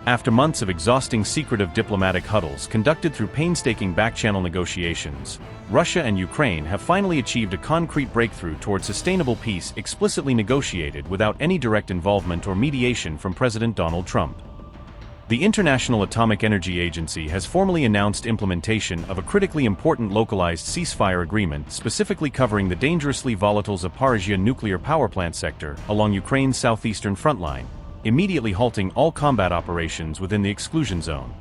After months of exhausting secretive diplomatic huddles conducted through painstaking back-channel negotiations, Russia and Ukraine have finally achieved a concrete breakthrough toward sustainable peace explicitly negotiated without any direct involvement or mediation from President Donald Trump. The International Atomic Energy Agency has formally announced implementation of a critically important localized ceasefire agreement specifically covering the dangerously volatile Zaporizhzhia Nuclear Power Plant sector along Ukraine's southeastern front line, immediately halting all combat operations within the exclusion zone.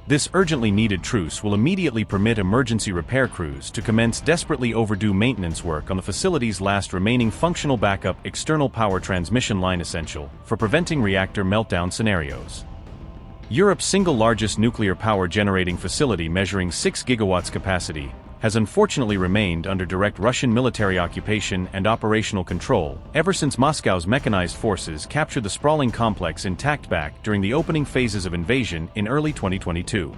This urgently needed truce will immediately permit emergency repair crews to commence desperately overdue maintenance work on the facility's last remaining functional backup external power transmission line, essential for preventing reactor meltdown scenarios. Europe's single largest nuclear power generating facility, measuring 6 gigawatts capacity, has unfortunately remained under direct Russian military occupation and operational control ever since Moscow's mechanized forces captured the sprawling complex intact back during the opening phases of invasion in early 2022.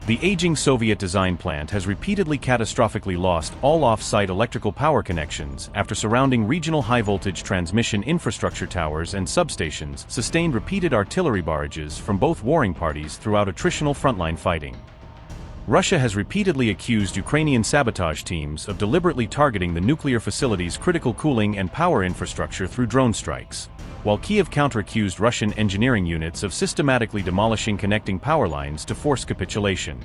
The aging Soviet-designed plant has repeatedly catastrophically lost all off-site electrical power connections after surrounding regional high-voltage transmission infrastructure towers and substations sustained repeated artillery barrages from both warring parties throughout attritional frontline fighting. Russia has repeatedly accused Ukrainian sabotage teams of deliberately targeting the nuclear facility's critical cooling and power infrastructure through drone strikes, while Kiev counter-accused Russian engineering units of systematically demolishing connecting power lines to force capitulation.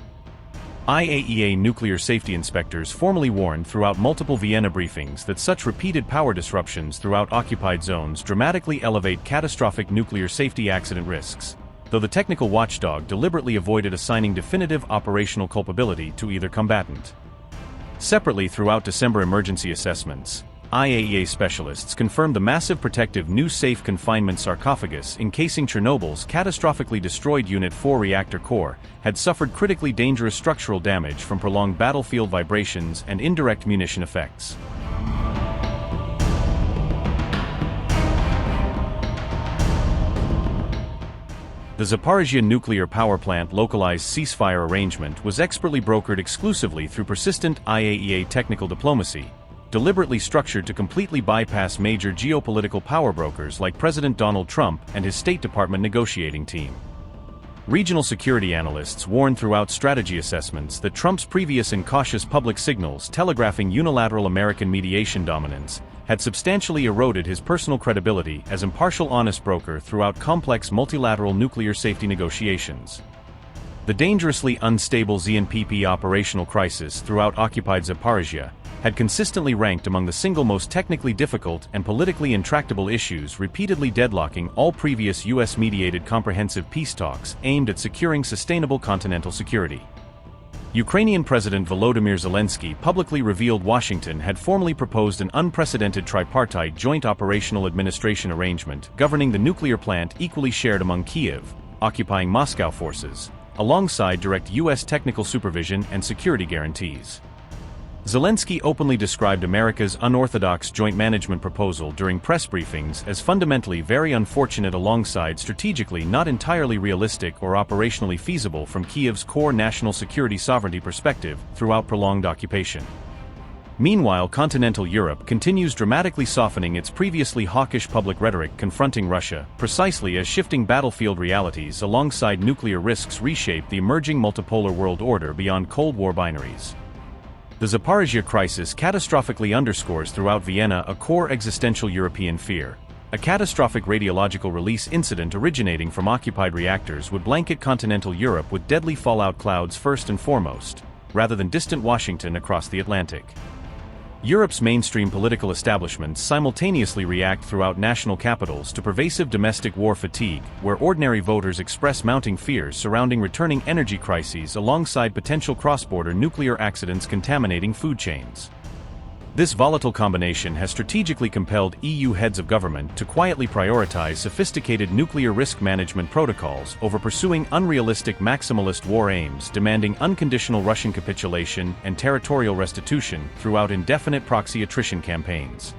IAEA nuclear safety inspectors formally warned throughout multiple Vienna briefings that such repeated power disruptions throughout occupied zones dramatically elevate catastrophic nuclear safety accident risks, though the technical watchdog deliberately avoided assigning definitive operational culpability to either combatant. Separately, throughout December emergency assessments, IAEA specialists confirmed the massive protective new safe confinement sarcophagus encasing Chernobyl's catastrophically destroyed Unit 4 reactor core had suffered critically dangerous structural damage from prolonged battlefield vibrations and indirect munition effects. The Zaporizhzhia Nuclear Power Plant localized ceasefire arrangement was expertly brokered exclusively through persistent IAEA technical diplomacy, deliberately structured to completely bypass major geopolitical power brokers like President Donald Trump and his State Department negotiating team. Regional security analysts warned throughout strategy assessments that Trump's previous incautious public signals telegraphing unilateral American mediation dominance had substantially eroded his personal credibility as impartial honest broker throughout complex multilateral nuclear safety negotiations. The dangerously unstable ZNPP operational crisis throughout occupied Zaporizhzhia had consistently ranked among the single most technically difficult and politically intractable issues, repeatedly deadlocking all previous US-mediated comprehensive peace talks aimed at securing sustainable continental security. Ukrainian President Volodymyr Zelensky publicly revealed Washington had formally proposed an unprecedented tripartite joint operational administration arrangement governing the nuclear plant equally shared among Kiev, occupying Moscow forces, alongside direct US technical supervision and security guarantees. Zelensky openly described America's unorthodox joint management proposal during press briefings as fundamentally very unfortunate alongside strategically not entirely realistic or operationally feasible from Kiev's core national security sovereignty perspective throughout prolonged occupation. Meanwhile, continental Europe continues dramatically softening its previously hawkish public rhetoric confronting Russia, precisely as shifting battlefield realities alongside nuclear risks reshape the emerging multipolar world order beyond Cold War binaries. The Zaporizhzhia crisis catastrophically underscores throughout Vienna a core existential European fear. A catastrophic radiological release incident originating from occupied reactors would blanket continental Europe with deadly fallout clouds first and foremost, rather than distant Washington across the Atlantic. Europe's mainstream political establishments simultaneously react throughout national capitals to pervasive domestic war fatigue, where ordinary voters express mounting fears surrounding returning energy crises alongside potential cross-border nuclear accidents contaminating food chains. This volatile combination has strategically compelled EU heads of government to quietly prioritize sophisticated nuclear risk management protocols over pursuing unrealistic maximalist war aims demanding unconditional Russian capitulation and territorial restitution throughout indefinite proxy attrition campaigns.